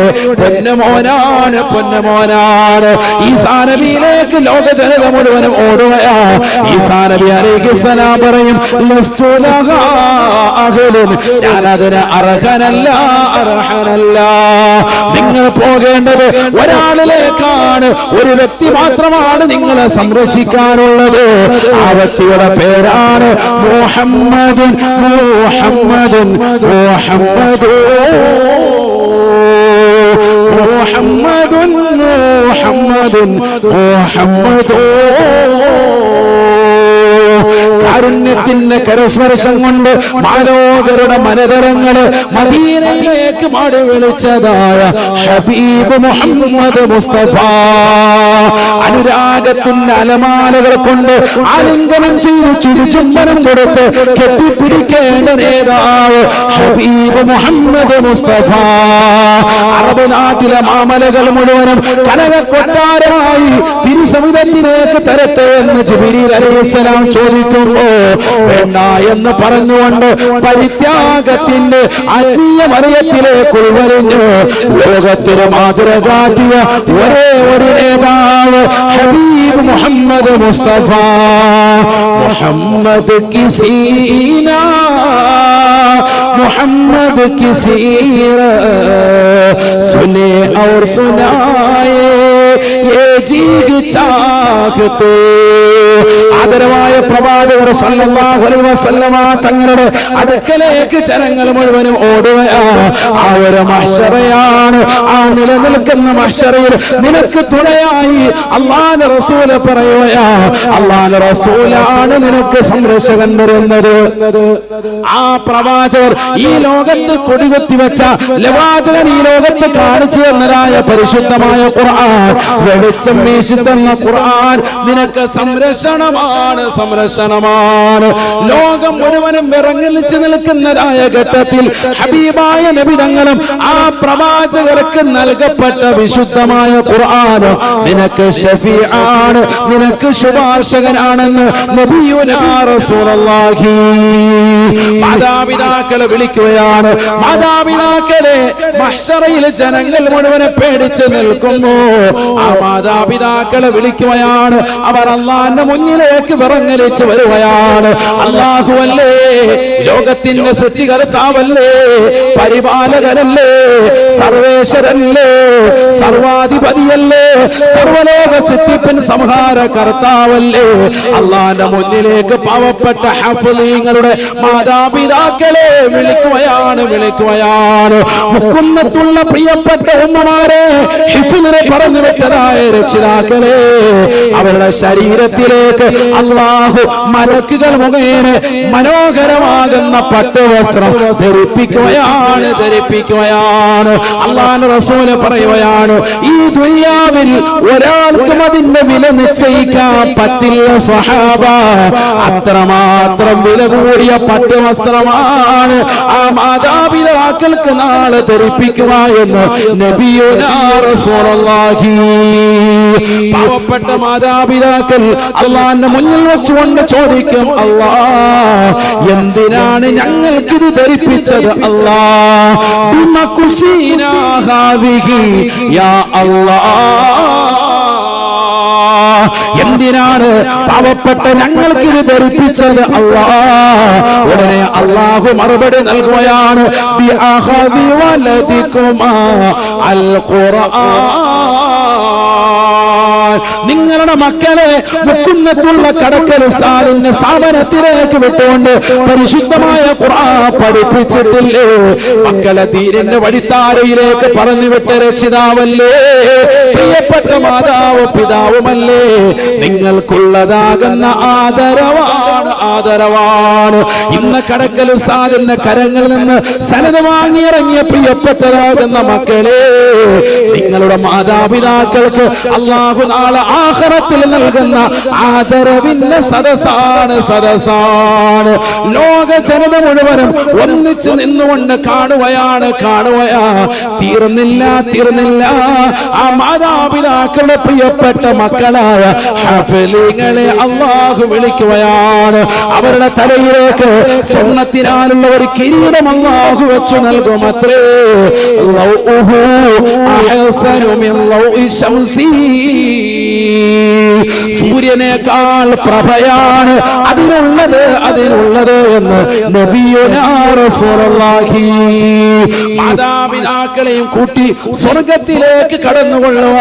പൊന്നുമോനാണ്. ഈസാ നബിയിലേക്ക് ലോക ജനത മുഴുവനും ഓടുകയാ. ഈസാ നബി അലൈഹിസ്സലാം പറയും, ലസ്തു ലഹാ അഹ്ലു, ഞാനതിന് അർഹനല്ല. നിങ്ങൾ പോകേണ്ടത് ഒരാളിലേക്കാണ്. ഒരു വ്യക്തി മാത്രമാണ് നിങ്ങളെ സംരക്ഷിക്കാനുള്ളത്. ആ വ്യക്തിയുടെ പേരാണ് മുഹമ്മദ്. കാരുണ്യത്തിന്റെ കരസ്പർശം കൊണ്ട് മാലോകരുടെ മനതരങ്ങള് മദീനയിലേക്ക് മാടി വിളിച്ചതായ ഹബീബ് മുഹമ്മദ് മുസ്തഫ, അനുരാഗത്തിന്റെ അലമാലകൾ കൊണ്ട് ആലിംഗനം ചെയ്ത് ചുംബനം കൊടുത്ത് കെട്ടിപ്പിടിക്കേണ്ട നേതാവ് ഹബീബ് മുഹമ്മദ് മുസ്തഫ. അറബ് നാട്ടിലെ മാമലകൾ മുഴുവനും കനകക്കൊട്ടാരമായി തിരുസമുദ്രത്തിലേക്ക് തരട്ടെ എന്ന് ജിബ്രീൽ അലൈഹിസ്സലാം ചോദിക്കുമ്പോ വേണ്ട എന്ന് പറഞ്ഞുകൊണ്ട് പരിത്യാഗത്തിന്റെ ആത്മീയ മറിയത്തിലേക്ക് ഉൾവരിഞ്ഞ് ലോകത്തിന് മാതൃക കാട്ടിയ ഒരേ ഒരു നേതാവ് ഹബീബ് മുഹമ്മദ് മുസ്തഫ. മുഹമ്മദ് കിസീന, मोहम्मद की सीरत सुने और सुनाए ये जीग चाहते ആദരവായ പ്രവാചകർ സല്ലല്ലാഹു അലൈഹി വസല്ലമ തങ്ങളുടെ അടുക്കലേക്ക് ജനങ്ങൾ മുഴുവനും ഓടുകയാണ്. ആ ഒരു മഹ്ശറയാണ്, ആ നിലനിൽക്കുന്ന മഹ്ശറയിൽ നിനക്ക് തുണയായി അല്ലാഹുവിന്റെ റസൂൽ പറയുകയാ, അല്ലാഹുവിന്റെ റസൂലാണ് നിനക്ക് സംരക്ഷകൻ വരുന്നത്. ആ പ്രവാചകർ ഈ ലോകത്ത് കൊടികുത്തി വെച്ച പ്രവാചകൻ ഈ ലോകത്ത് കാണിച്ചു തന്നതായ പരിശുദ്ധമായ ഖുർആൻ, വെളിച്ചം വീശി തന്ന ഖുർആൻ നിനക്ക് സംരക്ഷണമാണ്, സംരക്ഷണമാണ്. ലോകം മുഴുവനും വിറങ്ങലിച്ചു നിൽക്കുന്നതായ ഘട്ടത്തിൽ ഹബീബായ നബി തങ്ങളും ആ പ്രവാചകർക്ക് നൽകപ്പെട്ട വിശുദ്ധമായ ഖുർആൻ നിനക്ക് ഷഫീആണ്, നിനക്ക് ശുപാർശകനാണെന്ന് നബിയുനാ റസൂലുള്ളാഹി. മാതാപിതാക്കളെ വിളിക്കുകയാണ്. മാതാപിതാക്കളെ മഹ്ശറയിൽ ജനങ്ങൾ മുഴുവനെ പേടിച്ച് നിൽക്കുന്നു. ആ മാതാപിതാക്കളെ വിളിക്കുകയാണ്. അവർ അല്ലാഹുവിന്റെ മുന്നിലേക്ക് വിറങ്ങലിച്ച് വരുകയാണ്. അല്ലാഹുവല്ലേ, ലോകത്തിന്റെ സൃഷ്ടികർത്താവല്ലേ, പരിപാലകനല്ലേ, സർവേശ്വരല്ലേ, സർവാധിപതിയല്ലേ, സർവലോക സൃഷ്ടിപ്പിൻ സംഹാര കർത്താവല്ലേ, അല്ലാഹുവിന്റെ മുന്നിലേക്ക് പാവപ്പെട്ട ഹാഫിളീങ്ങളുടെ മാതാപിതാക്കളെ വിളിക്കുകയാണ്, വിളിക്കുകയാണ്. മുക്കുന്നത്തുള്ള പ്രിയപ്പെട്ട ഉമ്മമാരെ, ഹിഫ്ളിനെ പറഞ്ഞു വിട്ടതായ രക്ഷിതാക്കളെ, അവരുടെ ശരീരത്തിലേക്ക് അല്ലാഹു മലക്കുകൾ മുഖേന മനോഹരമാകുന്ന പട്ടുവസ്ത്രം ധരിപ്പിക്കുകയാണ്, ധരിപ്പിക്കുകയാണ്. അല്ലാഹുവിന്റെ റസൂൽ പറയുകയാണ്, ഈ ദുനിയാവിൽ ഒരാൾക്കും അതിന്റെ വില നിശ്ചയിക്കാൻ പറ്റില്ല സ്വഹാബ, അത്രമാത്രം വില കൂടിയ പട്ടുവസ്ത്രമാണ് ആ മാതാപിതാക്കൾക്ക് നാളെ ധരിപ്പിക്കുക എന്ന് നബിയുനാ റസൂലുള്ളാഹി. പാവപ്പെട്ട മാതാപിതാക്കൾ അല്ലാഹുവിന്റെ മുന്നിൽ വെച്ചുകൊണ്ട് ചോദിക്കും, അല്ലാഹ് എന്തിനാണ് ഞങ്ങൾക്കിത് ധരിപ്പിച്ചത്? അല്ലാഹ് ബിമകുസീനാ ഹാദിഹി യാ അല്ലാഹ്, എന്തിനാണ് പാവപ്പെട്ട ഞങ്ങൾക്ക് ഇത് ധരിപ്പിച്ചത്? അല്ലാഹ്. ഉടനെ അല്ലാഹു മറുപടി നൽകുകയാണ്, ബിഅഖദി വലദികുമാ അൽ ഖുർആൻ, നിങ്ങളുടെ മക്കളെ മുക്കുന്നത്തുള്ള കടക്കൽ ഉസ്താദിന്റെ സ്ഥാപനത്തിലേക്ക് വിട്ടുകൊണ്ട് പരിശുദ്ധമായ ഖുർആൻ പഠിപ്പിച്ചിട്ടില്ലേ? മക്കളെ ദീനിന്റെ വഴിത്താരയിലേക്ക് പറഞ്ഞു വിട്ട രക്ഷിതാവല്ലേ, പ്രിയപ്പെട്ട മാതാവ് പിതാവുമല്ലേ, നിങ്ങൾക്കുള്ളതാകുന്ന ആദരവാണ്, ആദരവാണ്. ഇന്ന് കടക്കൽ ഉസ്താദിന്റെ കരങ്ങളിൽ നിന്ന് സനദ് വാങ്ങിയിറങ്ങിയ പ്രിയപ്പെട്ടതാകുന്ന മക്കളെ, നിങ്ങളുടെ മാതാപിതാക്കൾക്ക് അല്ലാഹു നാളെ ആഖിറത്തിൽ നൽകുന്ന ആദരവിന്റെ സദസ്സാണ്, സദസ്സാണ്. ലോക ജനത മുഴുവനും ഒന്നിച്ച് നിന്നുകൊണ്ട് കാണുകയാണ്, കാണുകയാ. തീർന്നില്ല, തീർന്നില്ല. ആ മാതാപിതാക്കളുടെ പ്രിയപ്പെട്ട മക്കളായ ഹാഫിളീങ്ങളെ അല്ലാഹു വിളിക്കുകയാണ്. അവരുടെ തലയിലേക്ക് സ്വർണ്ണത്തിനാലുള്ള ഒരു കിരീടം അല്ലാഹു വെച്ചു നൽകുമത്രേ. ലൗഉഹു അഹ്സനു മിൻ ലൗഇ ശംസി, സൂര്യനേക്കാൾ പ്രഭയാണ് അതിനുള്ളത്, അതിനുള്ളത് എന്ന് നബിയുനാ റസൂലുള്ളാഹി. മാതാപിതാക്കളെയും കൂട്ടി സ്വർഗത്തിലേക്ക് കടന്നുകൊള്ളുക.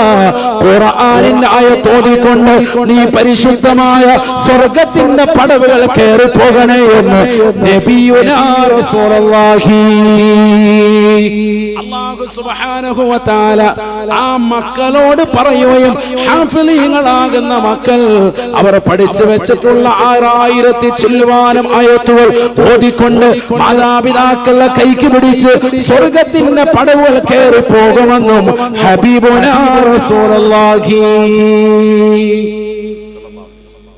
ഖുർആനിന്റെ ആയത്ത് ഓതിക്കൊണ്ട് നീ പരിശുദ്ധമായ സ്വർഗത്തിന്റെ പടവുകൾ കയറി പോകണേ എന്ന് നബിയുനാ റസൂലുള്ളാഹി. അല്ലാഹു സുബ്ഹാനഹു വ തആല ആ മക്കളോട് പറയുകയും ഹാഫിളീങ്ങളാകുന്ന മക്കൾ അവർ പഠിച്ചു വെച്ചിട്ടുള്ള 6000 ചില്ലുവാനും ആയത്തുകൾ ഓതിക്കൊണ്ട് മാതാപിതാക്കളുടെ കൈക്ക് പിടിച്ച് സ്വർഗത്തിന്റെ പടവുകൾ കയറി പോകുമെന്നും ഹബീബുനാ റസൂലുള്ളാഹി.